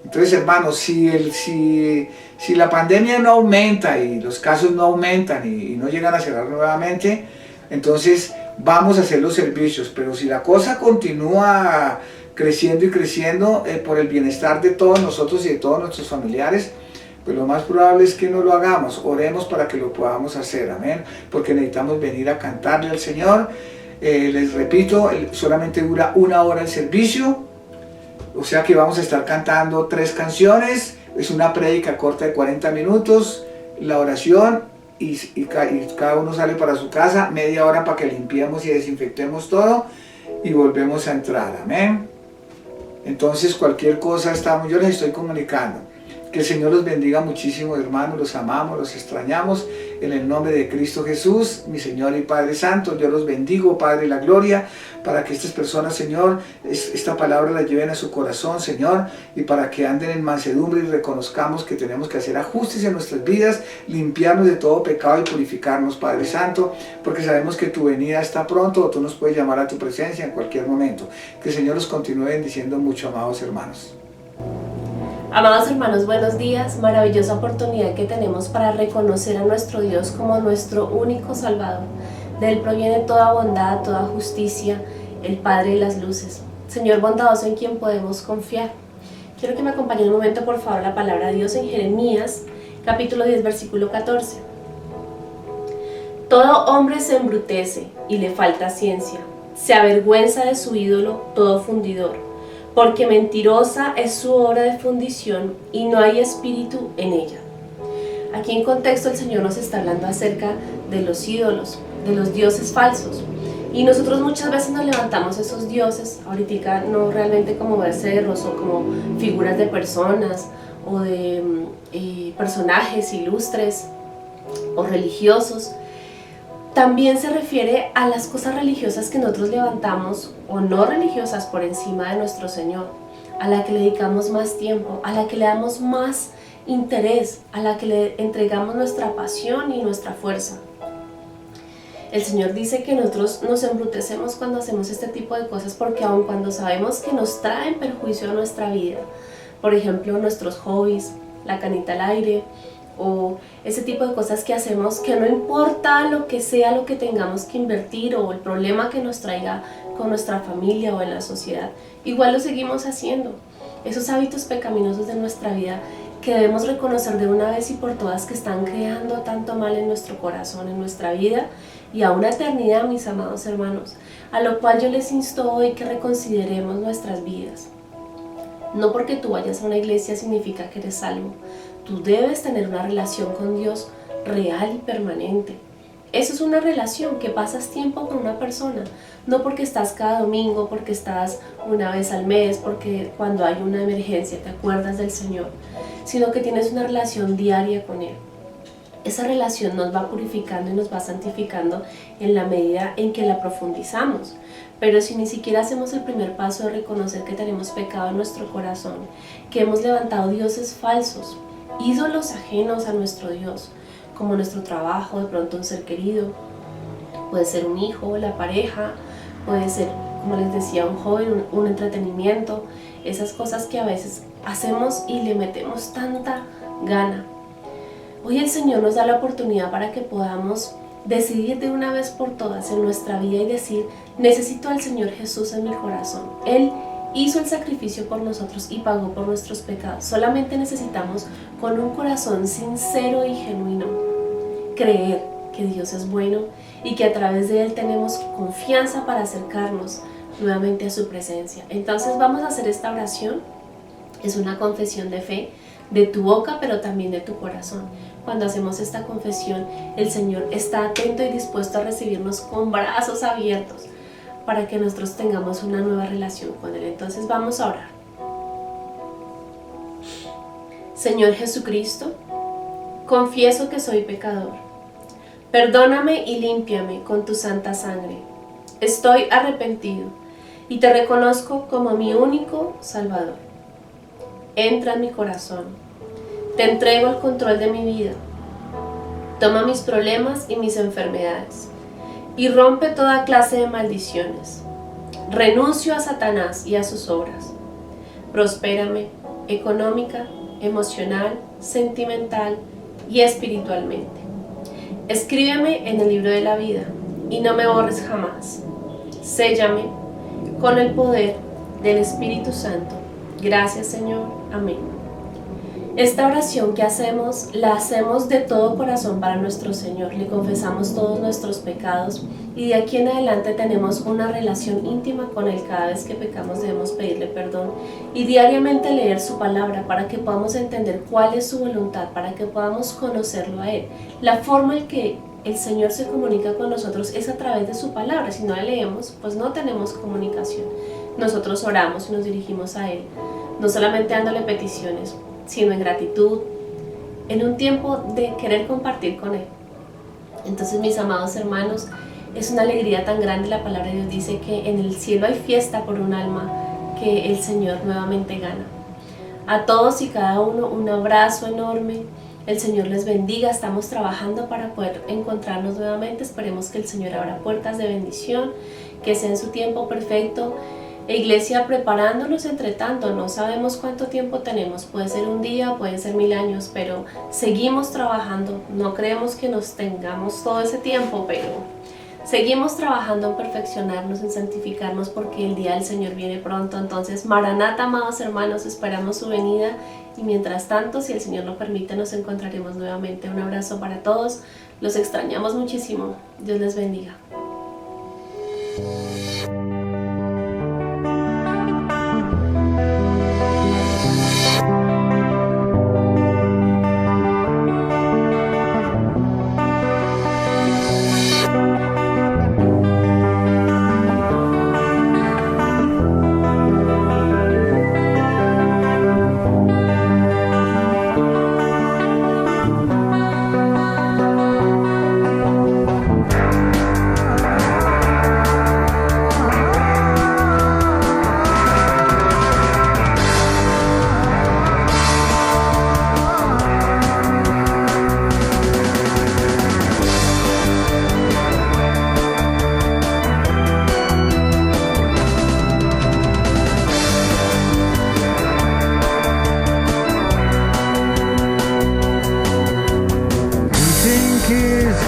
Entonces, hermanos, si la pandemia no aumenta y los casos no aumentan y no llegan a cerrar nuevamente, entonces vamos a hacer los servicios. Pero si la cosa continúa creciendo y creciendo por el bienestar de todos nosotros y de todos nuestros familiares, pues lo más probable es que no lo hagamos. Oremos para que lo podamos hacer, amén, porque necesitamos venir a cantarle al Señor. Les repito, solamente dura 1 hora el servicio, o sea que vamos a estar cantando 3 canciones, es una prédica corta de 40 minutos, la oración y cada uno sale para su casa, media hora para que limpiemos y desinfectemos todo y volvemos a entrar, amén. Entonces cualquier cosa yo les estoy comunicando. Que el Señor los bendiga muchísimo, hermanos, los amamos, los extrañamos, en el nombre de Cristo Jesús, mi Señor y Padre Santo. Yo los bendigo, Padre de la gloria, para que estas personas, Señor, esta palabra la lleven a su corazón, Señor, y para que anden en mansedumbre y reconozcamos que tenemos que hacer ajustes en nuestras vidas, limpiarnos de todo pecado y purificarnos, Padre Santo, porque sabemos que tu venida está pronto, o tú nos puedes llamar a tu presencia en cualquier momento. Que el Señor los continúe bendiciendo mucho, amados hermanos. Amados hermanos, buenos días. Maravillosa oportunidad que tenemos para reconocer a nuestro Dios como nuestro único Salvador. De Él proviene toda bondad, toda justicia, el Padre de las luces. Señor bondadoso en quien podemos confiar. Quiero que me acompañen un momento, por favor, la palabra de Dios en Jeremías, capítulo 10, versículo 14. Todo hombre se embrutece y le falta ciencia. Se avergüenza de su ídolo todo fundidor. Porque mentirosa es su obra de fundición y no hay espíritu en ella. Aquí en contexto el Señor nos está hablando acerca de los ídolos, de los dioses falsos. Y nosotros muchas veces nos levantamos esos dioses, ahorita no realmente como becerros o como figuras de personas o de personajes ilustres o religiosos. También se refiere a las cosas religiosas que nosotros levantamos o no religiosas por encima de nuestro Señor, a la que le dedicamos más tiempo, a la que le damos más interés, a la que le entregamos nuestra pasión y nuestra fuerza. El Señor dice que nosotros nos embrutecemos cuando hacemos este tipo de cosas, porque aun cuando sabemos que nos traen perjuicio a nuestra vida, por ejemplo nuestros hobbies, la canita al aire, o ese tipo de cosas que hacemos, que no importa lo que sea lo que tengamos que invertir o el problema que nos traiga con nuestra familia o en la sociedad, igual lo seguimos haciendo. Esos hábitos pecaminosos de nuestra vida que debemos reconocer de una vez y por todas que están creando tanto mal en nuestro corazón, en nuestra vida y a una eternidad, mis amados hermanos, a lo cual yo les insto hoy que reconsideremos nuestras vidas. No porque tú vayas a una iglesia significa que eres salvo. Tú debes tener una relación con Dios real y permanente. Eso es una relación que pasas tiempo con una persona, no porque estás cada domingo, porque estás una vez al mes, porque cuando hay una emergencia te acuerdas del Señor, sino que tienes una relación diaria con Él. Esa relación nos va purificando y nos va santificando en la medida en que la profundizamos. Pero si ni siquiera hacemos el primer paso de reconocer que tenemos pecado en nuestro corazón, que hemos levantado dioses falsos, ídolos ajenos a nuestro Dios, como nuestro trabajo, de pronto un ser querido, puede ser un hijo, la pareja, puede ser, como les decía, un joven, un entretenimiento, esas cosas que a veces hacemos y le metemos tanta gana. Hoy el Señor nos da la oportunidad para que podamos decidir de una vez por todas en nuestra vida y decir, necesito al Señor Jesús en mi corazón. Él hizo el sacrificio por nosotros y pagó por nuestros pecados. Solamente necesitamos, con un corazón sincero y genuino, creer que Dios es bueno y que a través de Él tenemos confianza para acercarnos nuevamente a su presencia. Entonces vamos a hacer esta oración. Es una confesión de fe de tu boca, pero también de tu corazón. Cuando hacemos esta confesión, el Señor está atento y dispuesto a recibirnos con brazos abiertos para que nosotros tengamos una nueva relación con Él. Entonces vamos a orar. Señor Jesucristo, confieso que soy pecador. Perdóname y límpiame con tu santa sangre. Estoy arrepentido y te reconozco como mi único Salvador. Entra en mi corazón. Te entrego el control de mi vida. Toma mis problemas y mis enfermedades y rompe toda clase de maldiciones. Renuncio a Satanás y a sus obras. Prospérame económica, emocional, sentimental y espiritualmente. Escríbeme en el libro de la vida y no me borres jamás. Séllame con el poder del Espíritu Santo. Gracias, Señor. Amén. Esta oración que hacemos, la hacemos de todo corazón para nuestro Señor. Le confesamos todos nuestros pecados y de aquí en adelante tenemos una relación íntima con Él. Cada vez que pecamos debemos pedirle perdón y diariamente leer su palabra para que podamos entender cuál es su voluntad, para que podamos conocerlo a Él. La forma en que el Señor se comunica con nosotros es a través de su palabra. Si no la leemos, pues no tenemos comunicación. Nosotros oramos y nos dirigimos a Él, no solamente dándole peticiones, sino en gratitud, en un tiempo de querer compartir con Él. Entonces, mis amados hermanos, es una alegría tan grande. La palabra de Dios dice que en el cielo hay fiesta por un alma que el Señor nuevamente gana. A todos y cada uno un abrazo enorme. El Señor les bendiga. Estamos trabajando para poder encontrarnos nuevamente. Esperemos que el Señor abra puertas de bendición, que sea en su tiempo perfecto. Iglesia, preparándonos entre tanto, no sabemos cuánto tiempo tenemos, puede ser un día, pueden ser 1000 años, pero seguimos trabajando. No creemos que nos tengamos todo ese tiempo, pero seguimos trabajando en perfeccionarnos, en santificarnos, porque el día del Señor viene pronto. Entonces, Maranata, amados hermanos, esperamos su venida y mientras tanto, si el Señor lo permite, nos encontraremos nuevamente. Un abrazo para todos, los extrañamos muchísimo. Dios les bendiga.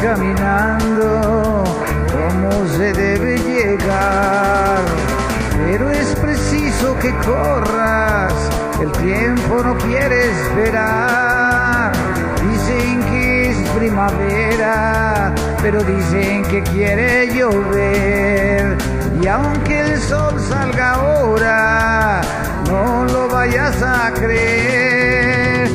Caminando como se debe llegar, pero es preciso que corras el tiempo no quiere esperar. Dicen que es primavera, pero dicen que quiere llover. Y aunque el sol salga ahora, no lo vayas a creer.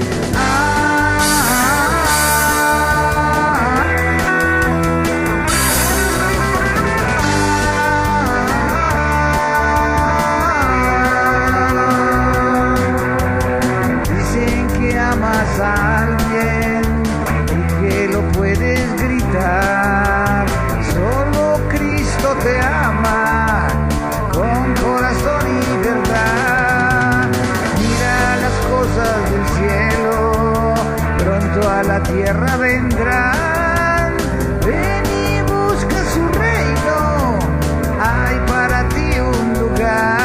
Dicen que amas a alguien y que lo puedes gritar. Solo Cristo te ama con corazón y verdad. Mira las cosas del cielo, pronto a la tierra vendrán. Ven y busca su reino, hay para ti un lugar.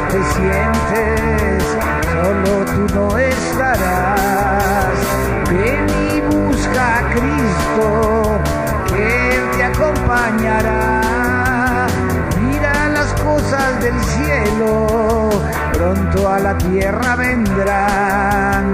Te sientes, solo tú no estarás. Ven y busca a Cristo, que Él te acompañará. Mira las cosas del cielo, pronto a la tierra vendrán.